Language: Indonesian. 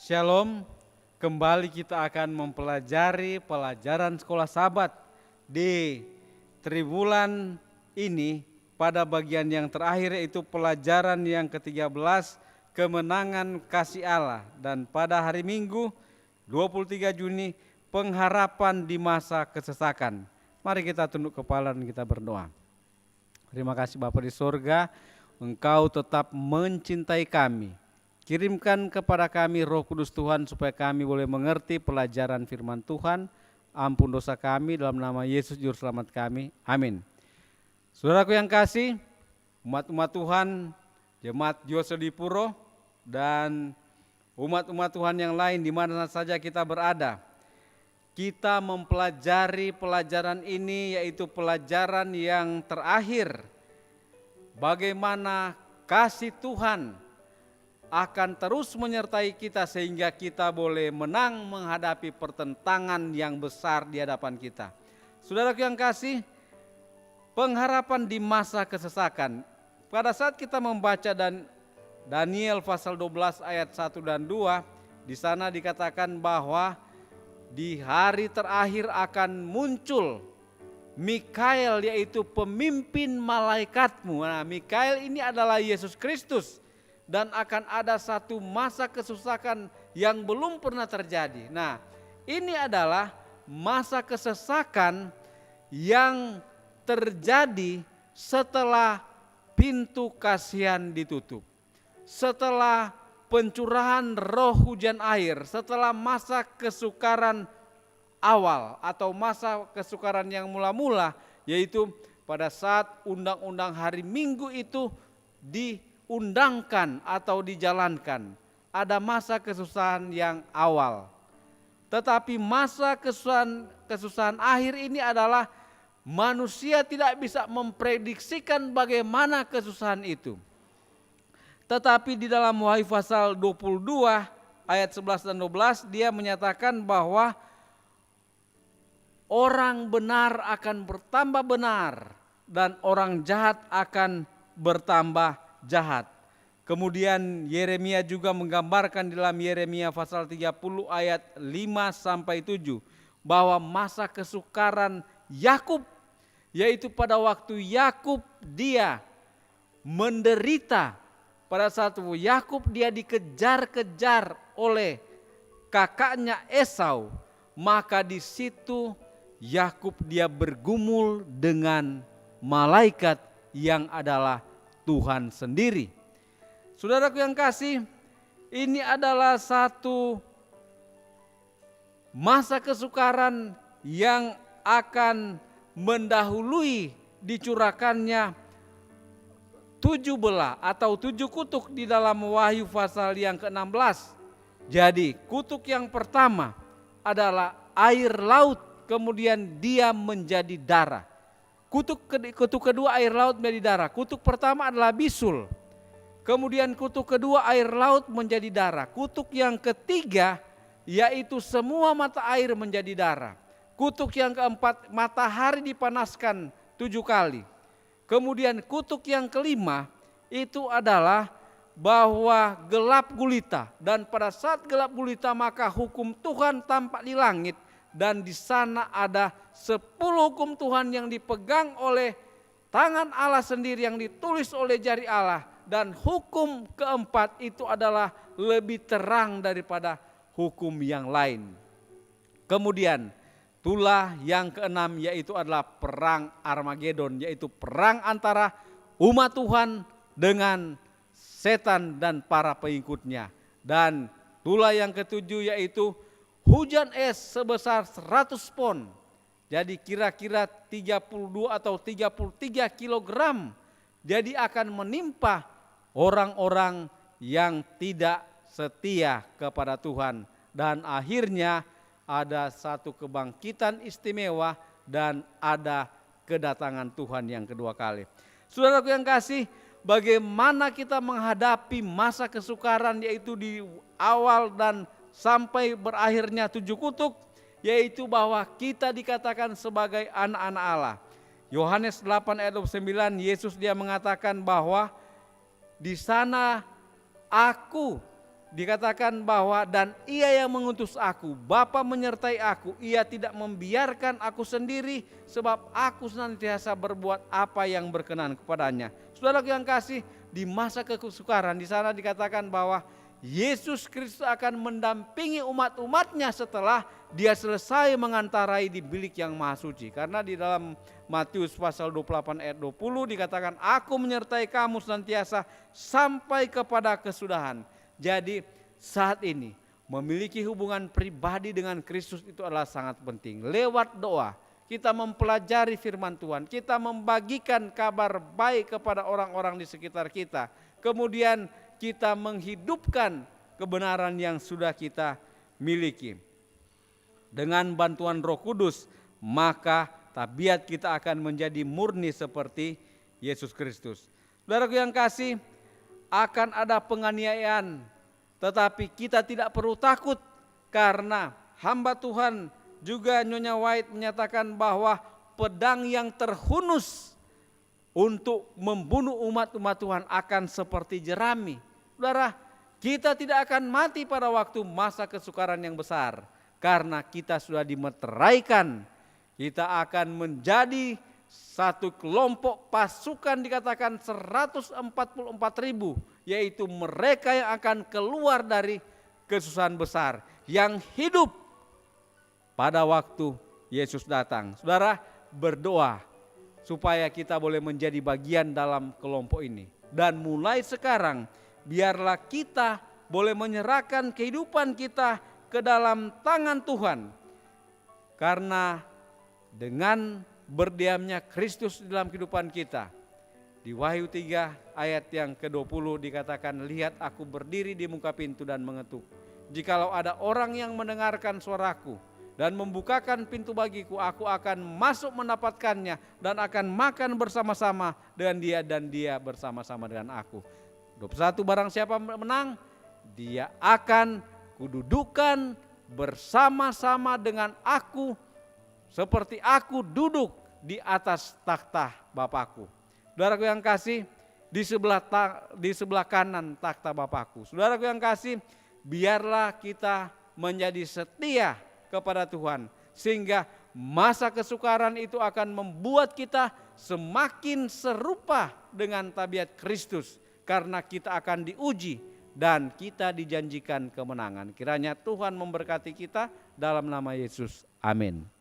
Shalom, kembali kita akan mempelajari pelajaran sekolah Sabat di triwulan ini pada bagian yang terakhir, yaitu pelajaran yang ke-13, kemenangan kasih Allah. Dan pada hari Minggu 23 Juni, pengharapan di masa kesesakan. Mari kita tunduk kepala dan kita berdoa. Terima kasih Bapa di sorga, Engkau tetap mencintai kami. Kirimkan kepada kami Roh Kudus Tuhan supaya kami boleh mengerti pelajaran firman Tuhan. Ampun dosa kami dalam nama Yesus Juru Selamat kami. Amin. Saudaraku yang kasih, umat-umat Tuhan, jemaat Jose di Puro, dan umat-umat Tuhan yang lain di mana saja kita berada. Kita mempelajari pelajaran ini, yaitu pelajaran yang terakhir. Bagaimana kasih Tuhan akan terus menyertai kita sehingga kita boleh menang menghadapi pertentangan yang besar di hadapan kita. Saudaraku yang kasih, pengharapan di masa kesesakan. Pada saat kita membaca Daniel pasal 12 ayat 1 dan 2, di sana dikatakan bahwa di hari terakhir akan muncul Mikael, yaitu pemimpin malaikatmu. Nah, Mikael ini adalah Yesus Kristus. Dan akan ada satu masa kesesakan yang belum pernah terjadi. Nah, ini adalah masa kesesakan yang terjadi setelah pintu kasihan ditutup. Setelah pencurahan roh hujan air, setelah masa kesukaran awal atau masa kesukaran yang mula-mula, yaitu pada saat undang-undang hari Minggu itu diundangkan atau dijalankan. Ada masa kesusahan yang awal. Tetapi masa kesusahan akhir ini adalah manusia tidak bisa memprediksikan bagaimana kesusahan itu. Tetapi di dalam Wahyu pasal 22 ayat 11 dan 12 dia menyatakan bahwa orang benar akan bertambah benar dan orang jahat akan bertambah jahat. Kemudian Yeremia juga menggambarkan dalam Yeremia pasal 30 ayat 5 sampai 7 bahwa masa kesukaran Yakub, yaitu pada waktu Yakub dia menderita, pada saat Yakub dia dikejar-kejar oleh kakaknya Esau, maka di situ Yakub dia bergumul dengan malaikat yang adalah Tuhan sendiri. Saudaraku yang kasih, ini adalah satu masa kesukaran yang akan mendahului dicurahkannya 7 belah atau 7 kutuk di dalam Wahyu pasal yang ke-16. Jadi kutuk yang pertama adalah air laut, kemudian dia menjadi darah. Kutuk kedua air laut menjadi darah. Kutuk pertama adalah bisul. Kemudian kutuk kedua air laut menjadi darah. Kutuk yang ketiga yaitu semua mata air menjadi darah. Kutuk yang keempat matahari dipanaskan 7 kali. Kemudian kutuk yang kelima itu adalah bahwa gelap gulita. Dan pada saat gelap gulita maka hukum Tuhan tampak di langit. Dan di sana ada 10 hukum Tuhan yang dipegang oleh tangan Allah sendiri yang ditulis oleh jari Allah. Dan hukum keempat itu adalah lebih terang daripada hukum yang lain. Kemudian itulah yang keenam, yaitu adalah perang Armageddon, yaitu perang antara umat Tuhan dengan setan dan para pengikutnya. Dan itulah yang ketujuh, yaitu hujan es sebesar 100 pon. Jadi kira-kira 32 atau 33 kilogram. Jadi akan menimpa orang-orang yang tidak setia kepada Tuhan. Dan akhirnya ada satu kebangkitan istimewa dan ada kedatangan Tuhan yang kedua kali. Saudaraku yang kasih, bagaimana kita menghadapi masa kesukaran, yaitu di awal dan sampai berakhirnya 7 kutuk, yaitu bahwa kita dikatakan sebagai anak-anak Allah. Yohanes 8 ayat 29, Yesus dia mengatakan bahwa di sana aku dikatakan bahwa dan ia yang mengutus aku, Bapa menyertai aku, ia tidak membiarkan aku sendiri sebab aku senantiasa berbuat apa yang berkenan kepadanya. Saudara yang kasih, di masa kesukaran di sana dikatakan bahwa Yesus Kristus akan mendampingi umat-umatnya setelah dia selesai mengantarai di bilik yang maha suci. Karena di dalam Matius pasal 28 ayat 20 dikatakan, aku menyertai kamu senantiasa sampai kepada kesudahan. Jadi saat ini memiliki hubungan pribadi dengan Kristus itu adalah sangat penting. Lewat doa kita mempelajari firman Tuhan, kita membagikan kabar baik kepada orang-orang di sekitar kita. Kemudian kita menghidupkan kebenaran yang sudah kita miliki. Dengan bantuan Roh Kudus, maka tabiat kita akan menjadi murni seperti Yesus Kristus. Saudaraku yang kasih, akan ada penganiayaan, tetapi kita tidak perlu takut karena hamba Tuhan juga Nyonya White menyatakan bahwa pedang yang terhunus untuk membunuh umat-umat Tuhan akan seperti jerami. Saudara, kita tidak akan mati pada waktu masa kesukaran yang besar karena kita sudah dimeteraikan. Kita akan menjadi satu kelompok pasukan dikatakan 144.000, yaitu mereka yang akan keluar dari kesusahan besar, yang hidup pada waktu Yesus datang. Saudara, berdoa supaya kita boleh menjadi bagian dalam kelompok ini. Dan mulai sekarang biarlah kita boleh menyerahkan kehidupan kita ke dalam tangan Tuhan. Karena dengan berdiamnya Kristus dalam kehidupan kita, di Wahyu 3 ayat yang ke-20 dikatakan, lihat aku berdiri di muka pintu dan mengetuk. Jikalau ada orang yang mendengarkan suaraku dan membukakan pintu bagiku, aku akan masuk mendapatkannya dan akan makan bersama-sama dengan dia dan dia bersama-sama dengan aku. 21, barang siapa menang, dia akan kududukan bersama-sama dengan aku seperti aku duduk di atas takhta Bapakku. Saudaraku yang kasih, di sebelah kanan takhta Bapakku. Saudaraku yang kasih, biarlah kita menjadi setia kepada Tuhan, sehingga masa kesukaran itu akan membuat kita semakin serupa dengan tabiat Kristus, karena kita akan diuji dan kita dijanjikan kemenangan. Kiranya Tuhan memberkati kita dalam nama Yesus. Amin.